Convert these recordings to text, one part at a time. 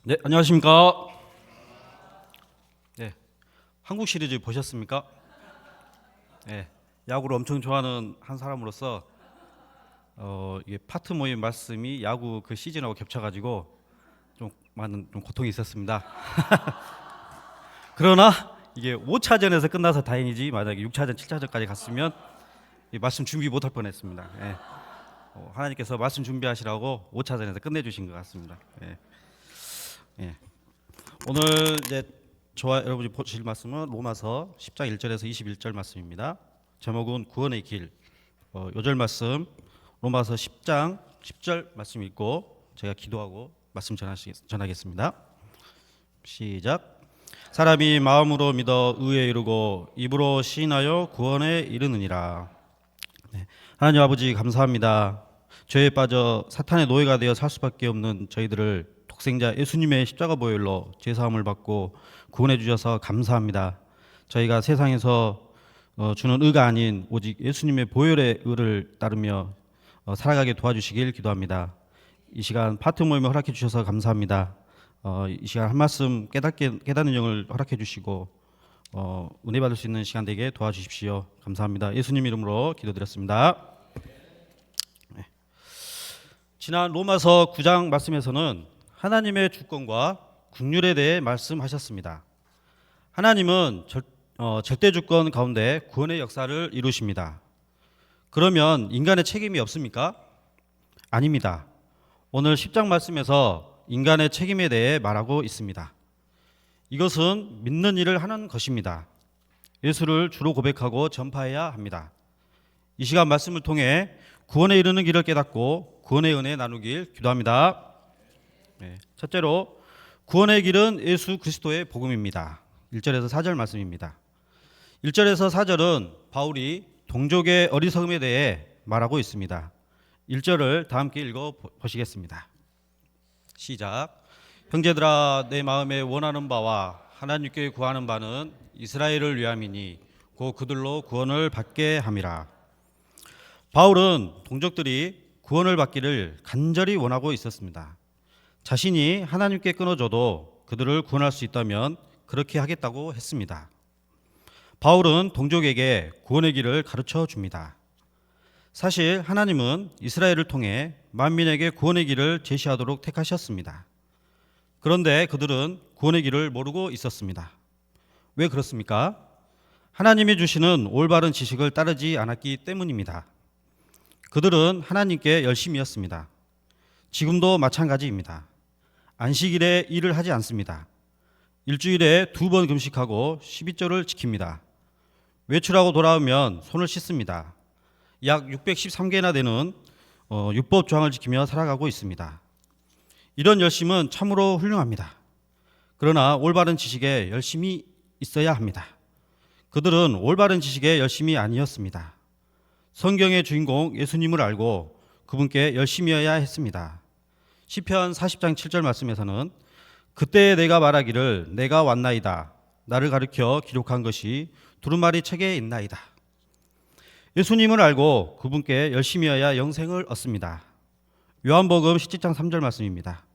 네, 안녕하십니까. 네, 한국 시리즈 보셨습니까? 네, 야구를 엄청 좋아하는 한 사람으로서 이게 파트 모임 말씀이 야구 그 시즌하고 겹쳐가지고 좀 많은 좀 고통이 있었습니다. 그러나 이게 5차전에서 끝나서 다행이지 만약에 6차전, 7차전까지 갔으면 이 말씀 준비 못할 뻔했습니다. 예. 하나님께서 말씀 준비하시라고 5차전에서 끝내주신 것 같습니다. 예. 예. 오늘 이제 저와 여러분이 보실 말씀은 로마서 10장 1절에서 21절 말씀입니다. 제목은 구원의 길. 요절 말씀 로마서 10장 10절 말씀 읽고 제가 기도하고 말씀 전하겠습니다. 시작. 사람이 마음으로 믿어 의에 이르고 입으로 시인하여 구원에 이르느니라. 네. 하나님 아버지 감사합니다. 죄에 빠져 사탄의 노예가 되어 살 수밖에 없는 저희들을 독생자 예수님의 십자가 보혈로 죄사함을 받고 구원해 주셔서 감사합니다. 저희가 세상에서 주는 의가 아닌 오직 예수님의 보혈의 의를 따르며 살아가게 도와주시길 기도합니다. 이 시간 파트 모임을 허락해 주셔서 감사합니다. 이 시간 한 말씀 깨닫는 영을 허락해 주시고 은혜 받을 수 있는 시간 되게 도와주십시오. 감사합니다. 예수님 이름으로 기도드렸습니다. 네. 지난 로마서 9장 말씀에서는 하나님의 주권과 국률에 대해 말씀하셨습니다. 하나님은 절대 주권 가운데 구원의 역사를 이루십니다. 그러면 인간의 책임이 없습니까? 아닙니다. 오늘 10장 말씀에서 인간의 책임에 대해 말하고 있습니다. 이것은 믿는 일을 하는 것입니다. 예수를 주로 고백하고 전파해야 합니다. 이 시간 말씀을 통해 구원에 이르는 길을 깨닫고 구원의 은혜 나누길 기도합니다. 네. 첫째로 구원의 길은 예수 그리스도의 복음입니다. 1절에서 4절 말씀입니다. 1절에서 4절은 바울이 동족의 어리석음에 대해 말하고 있습니다. 1절을 다 함께 읽어보시겠습니다. 시작. 형제들아 내 마음에 원하는 바와 하나님께 구하는 바는 이스라엘을 위함이니 곧 그들로 구원을 받게 함이라. 바울은 동족들이 구원을 받기를 간절히 원하고 있었습니다. 자신이 하나님께 끊어져도 그들을 구원할 수 있다면 그렇게 하겠다고 했습니다. 바울은 동족에게 구원의 길을 가르쳐 줍니다. 사실 하나님은 이스라엘을 통해 만민에게 구원의 길을 제시하도록 택하셨습니다. 그런데 그들은 구원의 길을 모르고 있었습니다. 왜 그렇습니까? 하나님이 주시는 올바른 지식을 따르지 않았기 때문입니다. 그들은 하나님께 열심이었습니다. 지금도 마찬가지입니다. 안식일에 일을 하지 않습니다. 일주일에 2번 금식하고 12절을 지킵니다. 외출하고 돌아오면 손을 씻습니다. 약 613개나 되는 율법 조항을 지키며 살아가고 있습니다. 이런 열심은 참으로 훌륭합니다. 그러나 올바른 지식에 열심이 있어야 합니다. 그들은 올바른 지식에 열심이 아니었습니다. 성경의 주인공 예수님을 알고 그분께 열심이어야 했습니다. 시편 40장 7절 말씀에서는 그때 내가 말하기를 내가 왔나이다. 나를 가르쳐 기록한 것이 두루마리 책에 있나이다. 예수님을 알고 그분께 열심이어야 영생을 얻습니다. 요한복음 17장 3절 말씀입니다.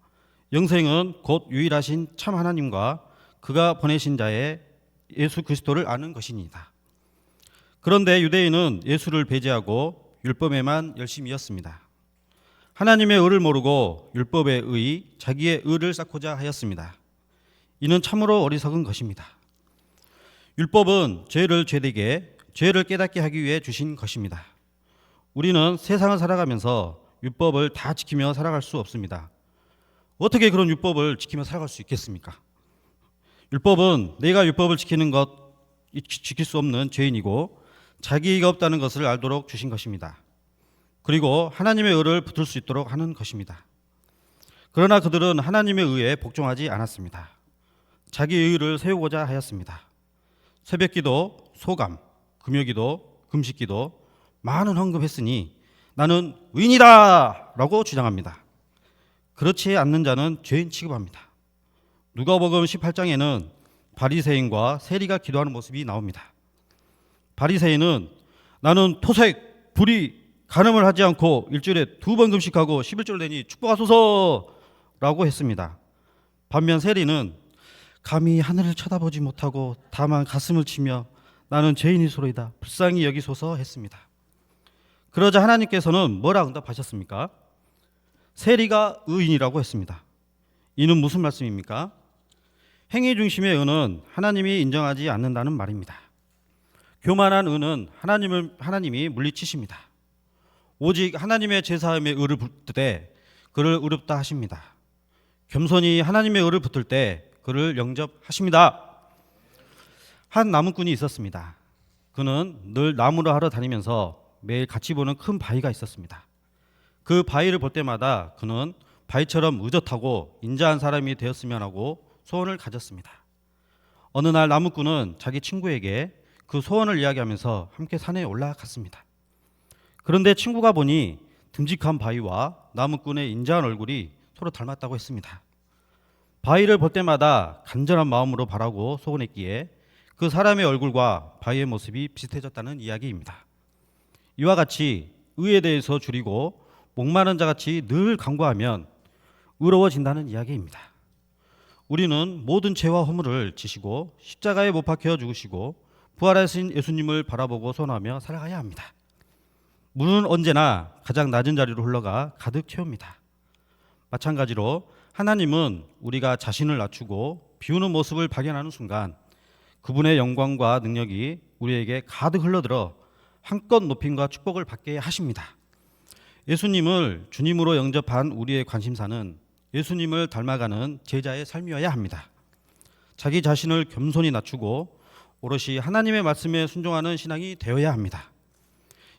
영생은 곧 유일하신 참 하나님과 그가 보내신 자의 예수 그리스도를 아는 것입니다. 그런데 유대인은 예수를 배제하고 율법에만 열심이었습니다. 하나님의 의를 모르고 율법의 의, 자기의 의를 쌓고자 하였습니다. 이는 참으로 어리석은 것입니다. 율법은 죄를 죄되게, 죄를 깨닫게 하기 위해 주신 것입니다. 우리는 세상을 살아가면서 율법을 다 지키며 살아갈 수 없습니다. 어떻게 그런 율법을 지키며 살아갈 수 있겠습니까? 율법은 내가 율법을 지킬 수 없는 죄인이고 자기의가 없다는 것을 알도록 주신 것입니다. 그리고 하나님의 의를 붙들 수 있도록 하는 것입니다. 그러나 그들은 하나님의 의에 복종하지 않았습니다. 자기의 의를 세우고자 하였습니다. 새벽기도, 소감, 금요기도, 금식기도 많은 헌금했으니 나는 의인이다 라고 주장합니다. 그렇지 않는 자는 죄인 취급합니다. 누가복음 18장에는 바리새인과 세리가 기도하는 모습이 나옵니다. 바리새인은 나는 토색, 불의, 간음을 하지 않고 일주일에 2번 금식하고 11절 내니 축복하소서라고 했습니다. 반면 세리는 감히 하늘을 쳐다보지 못하고 다만 가슴을 치며 나는 죄인이소이다 불쌍히 여기소서 했습니다. 그러자 하나님께서는 뭐라 응답하셨습니까? 세리가 의인이라고 했습니다. 이는 무슨 말씀입니까? 행위 중심의 의는 하나님이 인정하지 않는다는 말입니다. 교만한 의는 하나님이 물리치십니다. 오직 하나님의 제사함의 의를 붙을 때 그를 의롭다 하십니다. 겸손히 하나님의 의를 붙을 때 그를 영접하십니다. 한 나무꾼이 있었습니다. 그는 늘 나무를 하러 다니면서 매일 같이 보는 큰 바위가 있었습니다. 그 바위를 볼 때마다 그는 바위처럼 의젓하고 인자한 사람이 되었으면 하고 소원을 가졌습니다. 어느 날 나무꾼은 자기 친구에게 그 소원을 이야기하면서 함께 산에 올라갔습니다. 그런데 친구가 보니 듬직한 바위와 나무꾼의 인자한 얼굴이 서로 닮았다고 했습니다. 바위를 볼 때마다 간절한 마음으로 바라고 소원했기에 그 사람의 얼굴과 바위의 모습이 비슷해졌다는 이야기입니다. 이와 같이 의에 대해서 줄이고 목마른 자같이 늘 간구하면 의로워진다는 이야기입니다. 우리는 모든 죄와 허물을 지시고 십자가에 못 박혀 죽으시고 부활하신 예수님을 바라보고 소원하며 살아가야 합니다. 물은 언제나 가장 낮은 자리로 흘러가 가득 채웁니다. 마찬가지로 하나님은 우리가 자신을 낮추고 비우는 모습을 발견하는 순간 그분의 영광과 능력이 우리에게 가득 흘러들어 한껏 높임과 축복을 받게 하십니다. 예수님을 주님으로 영접한 우리의 관심사는 예수님을 닮아가는 제자의 삶이어야 합니다. 자기 자신을 겸손히 낮추고 오롯이 하나님의 말씀에 순종하는 신앙이 되어야 합니다.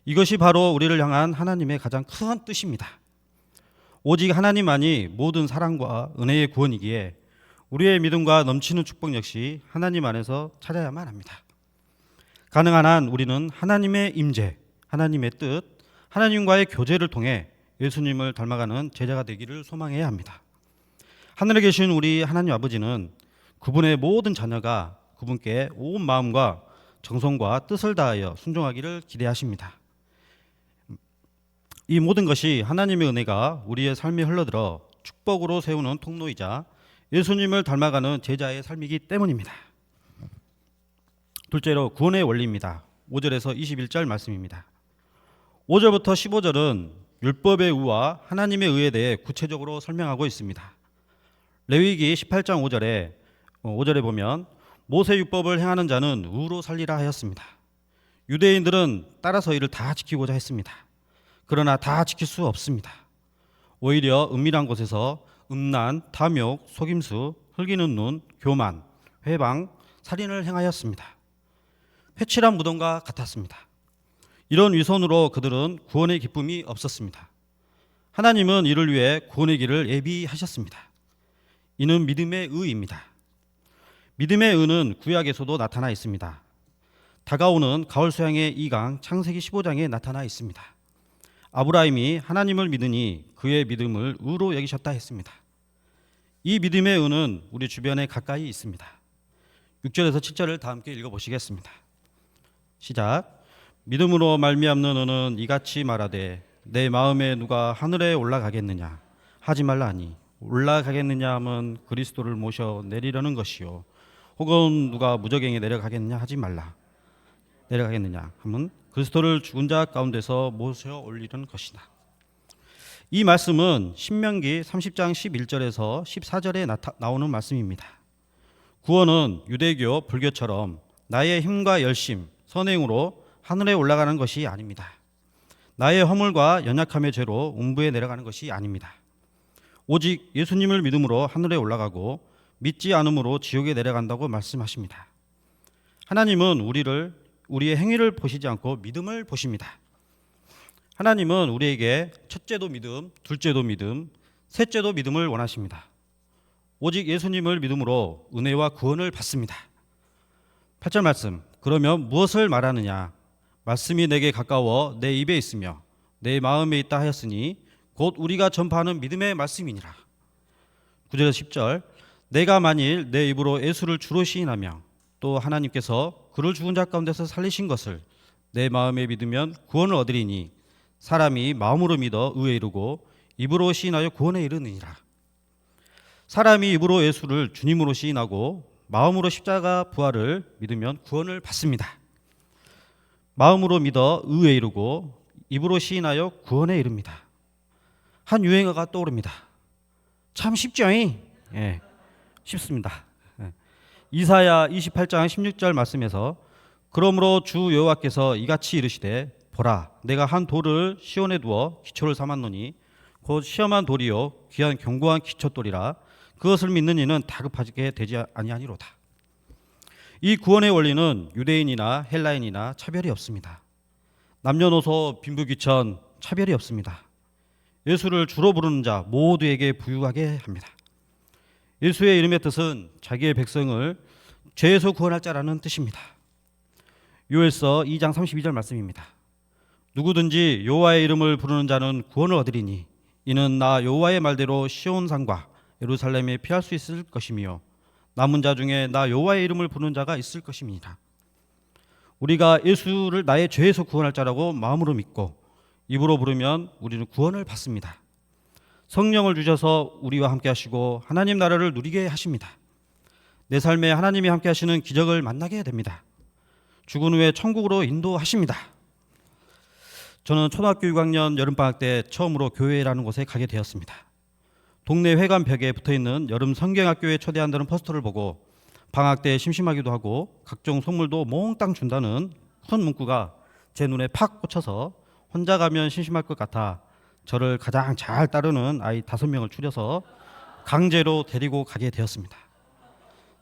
이것이 바로 우리를 향한 하나님의 가장 큰 뜻입니다. 오직 하나님만이 모든 사랑과 은혜의 구원이기에 우리의 믿음과 넘치는 축복 역시 하나님 안에서 찾아야만 합니다. 가능한 한 우리는 하나님의 임재, 하나님의 뜻, 하나님과의 교제를 통해 예수님을 닮아가는 제자가 되기를 소망해야 합니다. 하늘에 계신 우리 하나님 아버지는 그분의 모든 자녀가 그분께 온 마음과 정성과 뜻을 다하여 순종하기를 기대하십니다. 이 모든 것이 하나님의 은혜가 우리의 삶에 흘러들어 축복으로 세우는 통로이자 예수님을 닮아가는 제자의 삶이기 때문입니다. 둘째로 구원의 원리입니다. 5절에서 21절 말씀입니다. 5절부터 15절은 율법의 의와 하나님의 의에 대해 구체적으로 설명하고 있습니다. 레위기 18장 5절에 보면 모세 율법을 행하는 자는 의로 살리라 하였습니다. 유대인들은 따라서 이를 다 지키고자 했습니다. 그러나 다 지킬 수 없습니다. 오히려 은밀한 곳에서 음란, 탐욕, 속임수, 흘기는 눈, 교만, 회방, 살인을 행하였습니다. 회칠한 무덤과 같았습니다. 이런 위선으로 그들은 구원의 기쁨이 없었습니다. 하나님은 이를 위해 구원의 길을 예비하셨습니다. 이는 믿음의 의입니다. 믿음의 의는 구약에서도 나타나 있습니다. 다가오는 가을 수양의 이강 창세기 15장에 나타나 있습니다. 아브라함이 하나님을 믿으니 그의 믿음을 의로 여기셨다 했습니다. 이 믿음의 의는 우리 주변에 가까이 있습니다. 6절에서 7절을 다 함께 읽어보시겠습니다. 시작. 믿음으로 말미암는 의는 이같이 말하되 내 마음에 누가 하늘에 올라가겠느냐 하지 말라 하니 올라가겠느냐 하면 그리스도를 모셔 내리려는 것이요 혹은 누가 무저갱에 내려가겠느냐 하지 말라 내려가겠느냐 하면 그리스도를 죽은 자 가운데서 모셔 올리는 것이다. 이 말씀은 신명기 30장 11절에서 14절에 나오는 말씀입니다. 구원은 유대교, 불교처럼 나의 힘과 열심, 선행으로 하늘에 올라가는 것이 아닙니다. 나의 허물과 연약함의 죄로 음부에 내려가는 것이 아닙니다. 오직 예수님을 믿음으로 하늘에 올라가고 믿지 않음으로 지옥에 내려간다고 말씀하십니다. 하나님은 우리의 행위를 보시지 않고 믿음을 보십니다. 하나님은 우리에게 첫째도 믿음, 둘째도 믿음, 셋째도 믿음을 원하십니다. 오직 예수님을 믿음으로 은혜와 구원을 받습니다. 8절 말씀, 그러면 무엇을 말하느냐? 말씀이 내게 가까워 내 입에 있으며 내 마음에 있다 하였으니 곧 우리가 전파하는 믿음의 말씀이니라. 9절에서 10절, 내가 만일 내 입으로 예수를 주로 시인하며 또 하나님께서 그를 죽은 자 가운데서 살리신 것을 내 마음에 믿으면 구원을 얻으리니 사람이 마음으로 믿어 의에 이르고 입으로 시인하여 구원에 이르느니라. 사람이 입으로 예수를 주님으로 시인하고 마음으로 십자가 부활을 믿으면 구원을 받습니다. 마음으로 믿어 의에 이르고 입으로 시인하여 구원에 이릅니다. 한 유행어가 떠오릅니다. 참 쉽죠? 예, 쉽습니다. 예. 이사야 28장 16절 말씀에서 그러므로 주 여호와께서 이같이 이르시되 보라 내가 한 돌을 시온에 두어 기초를 삼았노니 곧 시험한 돌이요 귀한 견고한 기초돌이라 그것을 믿는 이는 다급하게 되지 아니하니로다. 이 구원의 원리는 유대인이나 헬라인이나 차별이 없습니다. 남녀노소 빈부귀천 차별이 없습니다. 예수를 주로 부르는 자 모두에게 부유하게 합니다. 예수의 이름의 뜻은 자기의 백성을 죄에서 구원할 자라는 뜻입니다. 요엘서 2장 32절 말씀입니다. 누구든지 여호와의 이름을 부르는 자는 구원을 얻으리니 이는 나 여호와의 말대로 시온산과 예루살렘에 피할 수 있을 것이며 남은 자 중에 나 여호와의 이름을 부르는 자가 있을 것입니다. 우리가 예수를 나의 죄에서 구원할 자라고 마음으로 믿고 입으로 부르면 우리는 구원을 받습니다. 성령을 주셔서 우리와 함께 하시고 하나님 나라를 누리게 하십니다. 내 삶에 하나님이 함께 하시는 기적을 만나게 됩니다. 죽은 후에 천국으로 인도하십니다. 저는 초등학교 6학년 여름방학 때 처음으로 교회라는 곳에 가게 되었습니다. 동네 회관 벽에 붙어있는 여름 성경학교에 초대한다는 포스터를 보고 방학 때 심심하기도 하고 각종 선물도 몽땅 준다는 큰 문구가 제 눈에 팍 꽂혀서 혼자 가면 심심할 것 같아 저를 가장 잘 따르는 아이 5명을 추려서 강제로 데리고 가게 되었습니다.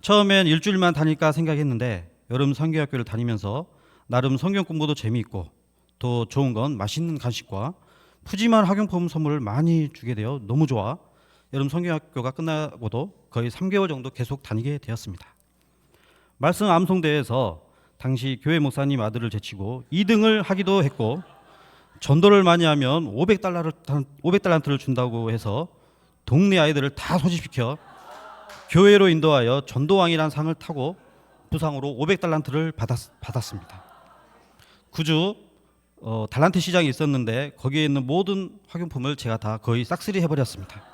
처음엔 일주일만 다닐까 생각했는데 여름 성경학교를 다니면서 나름 성경 공부도 재미있고 더 좋은 건 맛있는 간식과 푸짐한 학용품 선물을 많이 주게 되어 너무 좋아 여름 성경학교가 끝나고도 거의 3개월 정도 계속 다니게 되었습니다. 말씀 암송대회에서 당시 교회 목사님 아들을 제치고 2등을 하기도 했고 전도를 많이 하면 500달란트를 준다고 해서 동네 아이들을 다 소집시켜 교회로 인도하여 전도왕이라는 상을 타고 부상으로 500달란트를 받았습니다. 구주 달란트 시장이 있었는데 거기에 있는 모든 학용품을 제가 다 거의 싹쓸이 해버렸습니다.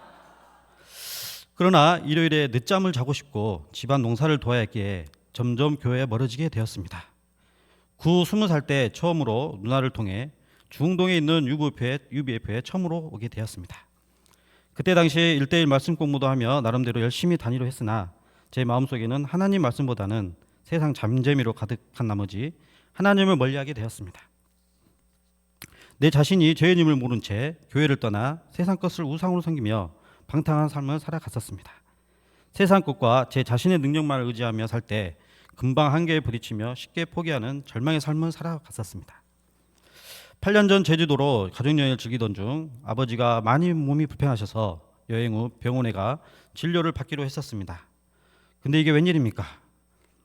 그러나 일요일에 늦잠을 자고 싶고 집안 농사를 도와야 했기에 점점 교회에 멀어지게 되었습니다. 20살 때 처음으로 누나를 통해 중동에 있는 UBF에 처음으로 오게 되었습니다. 그때 당시에 1대1 말씀 공부도 하며 나름대로 열심히 다니려 했으나 제 마음속에는 하나님 말씀보다는 세상 잠재미로 가득한 나머지 하나님을 멀리하게 되었습니다. 내 자신이 죄인임을 모른 채 교회를 떠나 세상 것을 우상으로 섬기며 방탕한 삶을 살아갔었습니다. 세상 것과 제 자신의 능력만을 의지하며 살 때 금방 한계에 부딪히며 쉽게 포기하는 절망의 삶을 살아갔었습니다. 8년 전 제주도로 가족여행을 즐기던 중 아버지가 많이 몸이 불편하셔서 여행 후 병원에 가 진료를 받기로 했었습니다. 근데 이게 웬일입니까?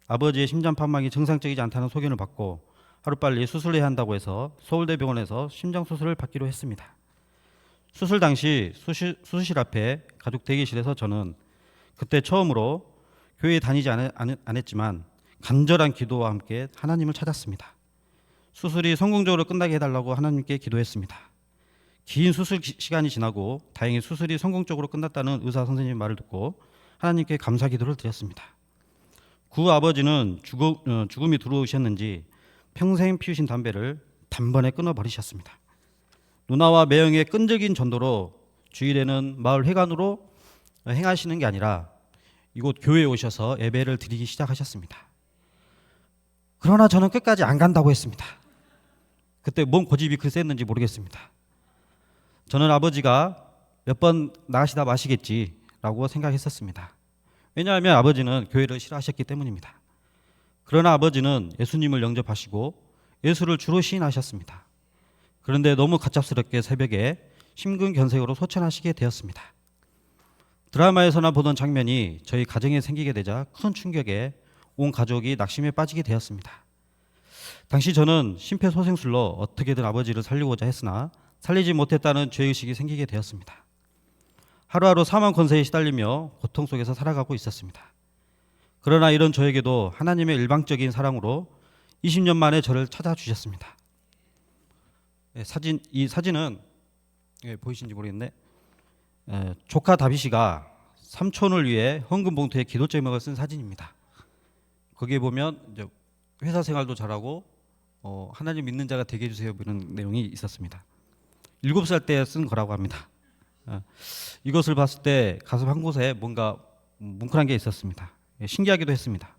아버지의 심장판막이 정상적이지 않다는 소견을 받고 하루빨리 수술해야 한다고 해서 서울대병원에서 심장수술을 받기로 했습니다. 수술 당시 수술실 앞에 가족 대기실에서 저는 그때 처음으로 교회에 다니지 않았지만 간절한 기도와 함께 하나님을 찾았습니다. 수술이 성공적으로 끝나게 해달라고 하나님께 기도했습니다. 긴 수술 시간이 지나고 다행히 수술이 성공적으로 끝났다는 의사 선생님의 말을 듣고 하나님께 감사 기도를 드렸습니다. 구 아버지는 죽음이 들어오셨는지 평생 피우신 담배를 단번에 끊어버리셨습니다. 누나와 매형의 끈질긴 전도로 주일에는 마을 회관으로 행하시는 게 아니라 이곳 교회에 오셔서 예배를 드리기 시작하셨습니다. 그러나 저는 끝까지 안 간다고 했습니다. 그때 뭔 고집이 그 셌는지 모르겠습니다. 저는 아버지가 몇 번 나가시다 마시겠지라고 생각했었습니다. 왜냐하면 아버지는 교회를 싫어하셨기 때문입니다. 그러나 아버지는 예수님을 영접하시고 예수를 주로 시인하셨습니다. 그런데 너무 갑작스럽게 새벽에 심근경색으로 소천하시게 되었습니다. 드라마에서나 보던 장면이 저희 가정에 생기게 되자 큰 충격에 온 가족이 낙심에 빠지게 되었습니다. 당시 저는 심폐소생술로 어떻게든 아버지를 살리고자 했으나 살리지 못했다는 죄의식이 생기게 되었습니다. 하루하루 사망 권세에 시달리며 고통 속에서 살아가고 있었습니다. 그러나 이런 저에게도 하나님의 일방적인 사랑으로 20년 만에 저를 찾아주셨습니다. 이 사진은 보이시는지 모르겠는데 조카 다비시가 삼촌을 위해 헌금 봉투에 기도 제목을 쓴 사진입니다. 거기에 보면 이제 회사 생활도 잘하고 하나님 믿는 자가 되게 해주세요 이런 내용이 있었습니다. 7살 때 쓴 거라고 합니다. 이것을 봤을 때 가슴 한 곳에 뭔가 뭉클한 게 있었습니다. 신기하기도 했습니다.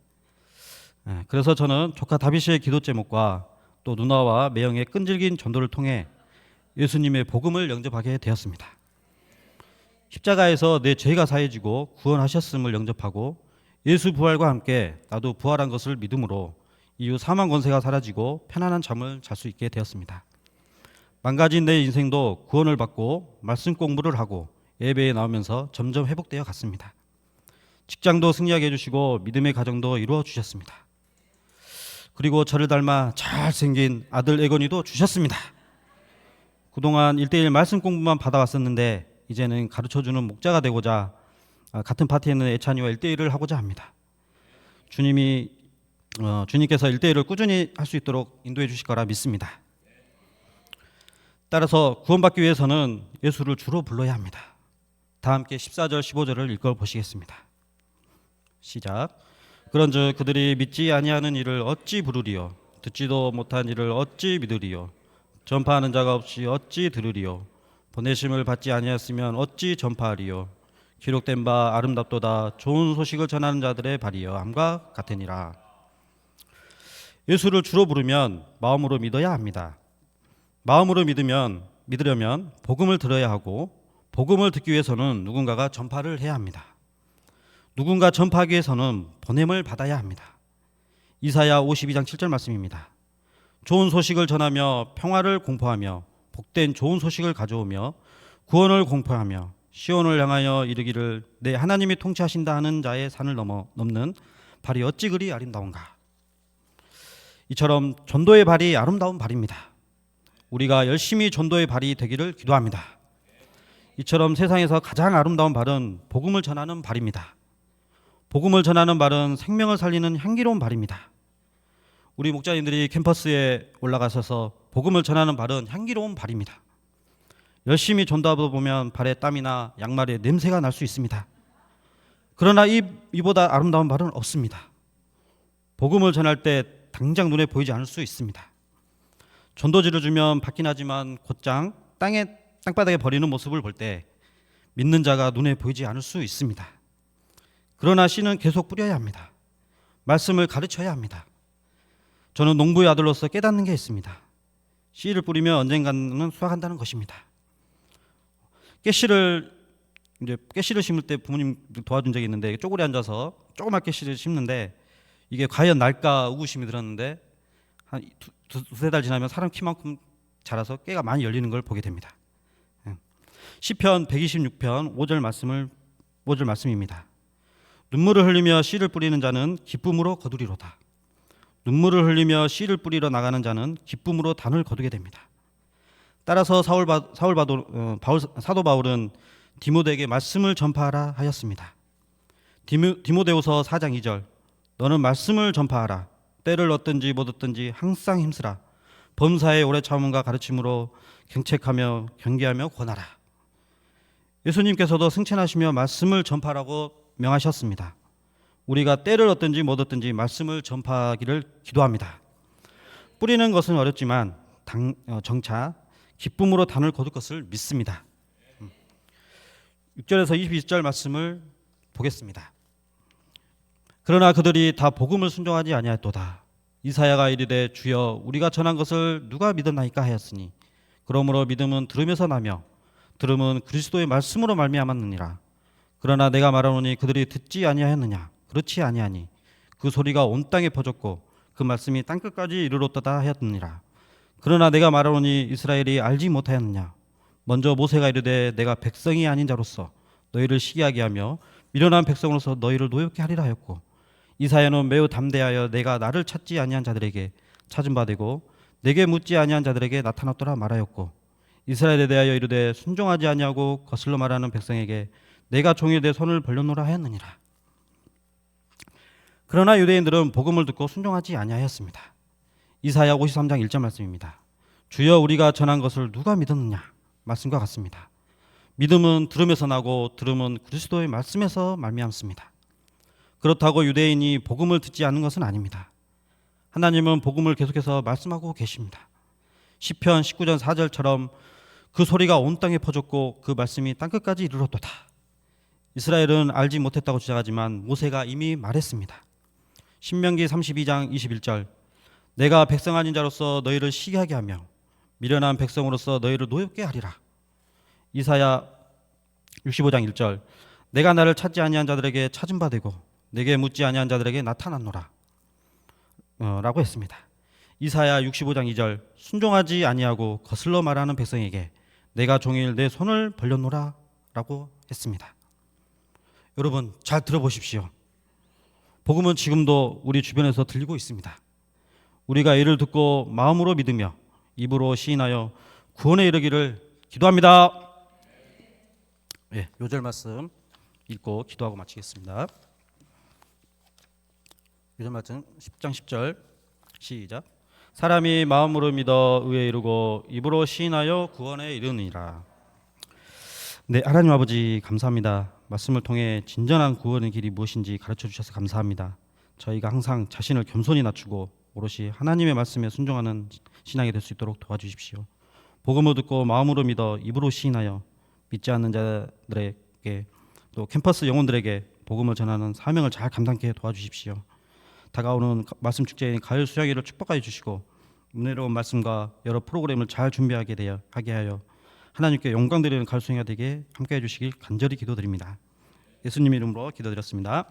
그래서 저는 조카 다비씨의 기도 제목과 또 누나와 매형의 끈질긴 전도를 통해 예수님의 복음을 영접하게 되었습니다. 십자가에서 내 죄가 사해지고 구원하셨음을 영접하고 예수 부활과 함께 나도 부활한 것을 믿음으로 이후 사망 권세가 사라지고 편안한 잠을 잘 수 있게 되었습니다. 망가진 내 인생도 구원을 받고 말씀 공부를 하고 예배에 나오면서 점점 회복되어 갔습니다. 직장도 승리하게 해주시고 믿음의 가정도 이루어 주셨습니다. 그리고 저를 닮아 잘생긴 아들 애건이도 주셨습니다. 그동안 1:1 말씀 공부만 받아왔었는데 이제는 가르쳐주는 목자가 되고자 같은 파티에는 애찬이와 1:1을 하고자 합니다. 주님께서 1:1을 꾸준히 할 수 있도록 인도해 주실 거라 믿습니다. 따라서 구원받기 위해서는 예수를 주로 불러야 합니다. 다 함께 14절 15절을 읽어보시겠습니다. 시작. 그런즉 그들이 믿지 아니하는 이를 어찌 부르리요 듣지도 못한 이를 어찌 믿으리요 전파하는 자가 없이 어찌 들으리요 보내심을 받지 아니하였으면 어찌 전파하리요 기록된 바 아름답도다 좋은 소식을 전하는 자들의 발이여 함과 같으니라. 예수를 주로 부르면 마음으로 믿어야 합니다. 마음으로 믿으려면 복음을 들어야 하고 복음을 듣기 위해서는 누군가가 전파를 해야 합니다. 누군가 전파하기 위해서는 보냄을 받아야 합니다. 이사야 52장 7절 말씀입니다. 좋은 소식을 전하며 평화를 공포하며 복된 좋은 소식을 가져오며 구원을 공포하며 시온을 향하여 이르기를 내 하나님이 통치하신다 하는 자의 산을 넘는 발이 어찌 그리 아름다운가. 이처럼 전도의 발이 아름다운 발입니다. 우리가 열심히 전도의 발이 되기를 기도합니다. 이처럼 세상에서 가장 아름다운 발은 복음을 전하는 발입니다. 복음을 전하는 발은 생명을 살리는 향기로운 발입니다. 우리 목자님들이 캠퍼스에 올라가셔서 복음을 전하는 발은 향기로운 발입니다. 열심히 전도하다 보면 발에 땀이나 양말에 냄새가 날 수 있습니다. 그러나 이보다 아름다운 발은 없습니다. 복음을 전할 때 당장 눈에 보이지 않을 수 있습니다. 전도지를 주면 받긴 하지만 곧장 땅바닥에 버리는 모습을 볼 때 믿는 자가 눈에 보이지 않을 수 있습니다. 그러나 씨는 계속 뿌려야 합니다. 말씀을 가르쳐야 합니다. 저는 농부의 아들로서 깨닫는 게 있습니다. 씨를 뿌리면 언젠가는 수확한다는 것입니다. 깨씨를 심을 때 부모님 도와준 적이 있는데 쪼그리 앉아서 조그맣게 깨씨를 심는데 이게 과연 날까 의구심이 들었는데 한 두세 달 지나면 사람 키만큼 자라서 깨가 많이 열리는 걸 보게 됩니다. 시편 126편 5절 말씀입니다. 눈물을 흘리며 씨를 뿌리는 자는 기쁨으로 거두리로다. 눈물을 흘리며 씨를 뿌리러 나가는 자는 기쁨으로 단을 거두게 됩니다. 따라서 사도 바울은 디모데에게 말씀을 전파하라 하였습니다. 디모데후서 4장 2절 너는 말씀을 전파하라. 때를 얻든지 못 얻든지 항상 힘쓰라. 범사에 오래 참음과 가르침으로 경책하며 경계하며 권하라. 예수님께서도 승천하시며 말씀을 전파하라고 명하셨습니다. 우리가 때를 얻든지 못 얻든지 말씀을 전파하기를 기도합니다. 뿌리는 것은 어렵지만 정차 기쁨으로 단을 거둘 것을 믿습니다. 6절에서 22절 말씀을 보겠습니다. 그러나 그들이 다 복음을 순종하지 아니하였도다. 이사야가 이르되 주여 우리가 전한 것을 누가 믿었나이까 하였으니 그러므로 믿음은 들으면서 나며 들음은 그리스도의 말씀으로 말미암았느니라. 그러나 내가 말하노니 그들이 듣지 아니하였느냐. 그렇지 아니하니 그 소리가 온 땅에 퍼졌고 그 말씀이 땅끝까지 이르렀도다 하였느니라. 그러나 내가 말하노니 이스라엘이 알지 못하였느냐. 먼저 모세가 이르되 내가 백성이 아닌 자로서 너희를 시기하게 하며 미련한 백성으로서 너희를 노엽게 하리라 하였고 이사야는 매우 담대하여 내가 나를 찾지 아니한 자들에게 찾은 바 되고 내게 묻지 아니한 자들에게 나타났더라 말하였고 이스라엘에 대하여 이르되 순종하지 아니하고 거슬러 말하는 백성에게 내가 종이 내 손을 벌려놓으라 하였느니라. 그러나 유대인들은 복음을 듣고 순종하지 아니하였습니다. 이사야 53장 1절 말씀입니다. 주여 우리가 전한 것을 누가 믿었느냐 말씀과 같습니다. 믿음은 들음에서 나고 들음은 그리스도의 말씀에서 말미암습니다. 그렇다고 유대인이 복음을 듣지 않는 것은 아닙니다. 하나님은 복음을 계속해서 말씀하고 계십니다. 시편 19전 4절처럼 그 소리가 온 땅에 퍼졌고 그 말씀이 땅끝까지 이르렀도다. 이스라엘은 알지 못했다고 주장하지만 모세가 이미 말했습니다. 신명기 32장 21절 내가 백성 아닌 자로서 너희를 시기하게 하며 미련한 백성으로서 너희를 노엽게 하리라. 이사야 65장 1절 내가 나를 찾지 아니한 자들에게 찾은 바 되고 내게 묻지 아니한 자들에게 나타났노라 라고 했습니다. 이사야 65장 2절 순종하지 아니하고 거슬러 말하는 백성에게 내가 종일 내 손을 벌렸노라 라고 했습니다. 여러분 잘 들어보십시오. 복음은 지금도 우리 주변에서 들리고 있습니다. 우리가 이를 듣고 마음으로 믿으며 입으로 시인하여 구원에 이르기를 기도합니다. 예, 요절 말씀 읽고 기도하고 마치겠습니다. 요절 말씀 10장 10절 시작. 사람이 마음으로 믿어 의에 이르고 입으로 시인하여 구원에 이르느니라. 네, 하나님 아버지 감사합니다. 말씀을 통해 진정한 구원의 길이 무엇인지 가르쳐 주셔서 감사합니다. 저희가 항상 자신을 겸손히 낮추고 오롯이 하나님의 말씀에 순종하는 신앙이 될 수 있도록 도와주십시오. 복음을 듣고 마음으로 믿어 입으로 시인하여 믿지 않는 자들에게 또 캠퍼스 영혼들에게 복음을 전하는 사명을 잘 감당케 도와주십시오. 다가오는 말씀 축제인 가을 수양회를 축복하여 주시고 은혜로운 말씀과 여러 프로그램을 잘 준비하게 하여 하나님께 영광 드리는 가을 수양회가 되게 함께해 주시길 간절히 기도드립니다. 예수님 이름으로 기도드렸습니다.